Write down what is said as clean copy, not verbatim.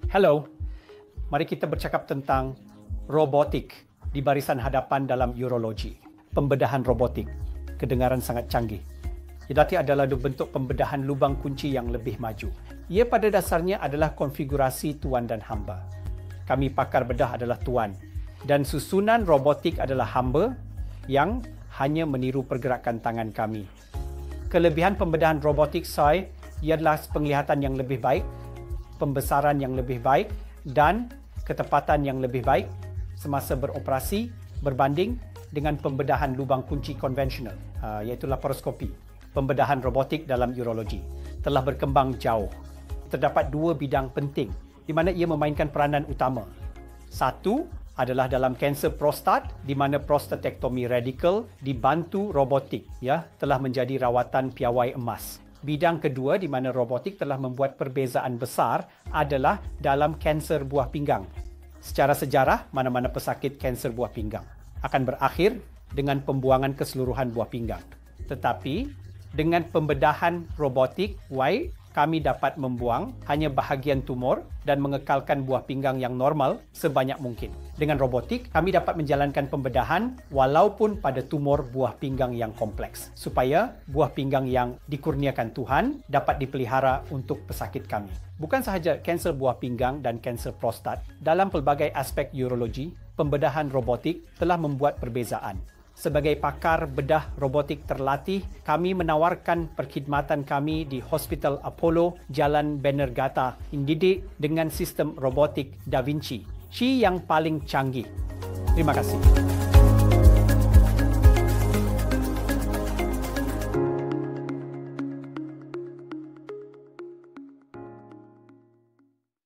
Hello, mari kita bercakap tentang robotik di barisan hadapan dalam urologi. Pembedahan robotik, kedengaran sangat canggih. Ia adalah bentuk pembedahan lubang kunci yang lebih maju. Ia pada dasarnya adalah konfigurasi tuan dan hamba. Kami pakar bedah adalah tuan dan susunan robotik adalah hamba yang hanya meniru pergerakan tangan kami. Kelebihan pembedahan robotik SOI ialah penglihatan yang lebih baik, pembesaran yang lebih baik dan ketepatan yang lebih baik semasa beroperasi berbanding dengan pembedahan lubang kunci konvensional, iaitu laparoskopi. Pembedahan robotik dalam urologi telah berkembang jauh. Terdapat dua bidang penting di mana ia memainkan peranan utama. Satu adalah dalam kanser prostat di mana prostatektomi radikal dibantu robotik telah menjadi rawatan piawai emas. Bidang kedua di mana robotik telah membuat perbezaan besar adalah dalam kanser buah pinggang. Secara sejarah, mana-mana pesakit kanser buah pinggang akan berakhir dengan pembuangan keseluruhan buah pinggang. Tetapi, dengan pembedahan robotik Y, kami dapat membuang hanya bahagian tumor dan mengekalkan buah pinggang yang normal sebanyak mungkin. Dengan robotik, kami dapat menjalankan pembedahan walaupun pada tumor buah pinggang yang kompleks, supaya buah pinggang yang dikurniakan Tuhan dapat dipelihara untuk pesakit kami. Bukan sahaja kanser buah pinggang dan kanser prostat, dalam pelbagai aspek urologi, pembedahan robotik telah membuat perbezaan. Sebagai pakar bedah robotik terlatih, kami menawarkan perkhidmatan kami di Hospital Apollo, Jalan Banergata, dididik dengan sistem robotik Da Vinci, yang paling canggih. Terima kasih.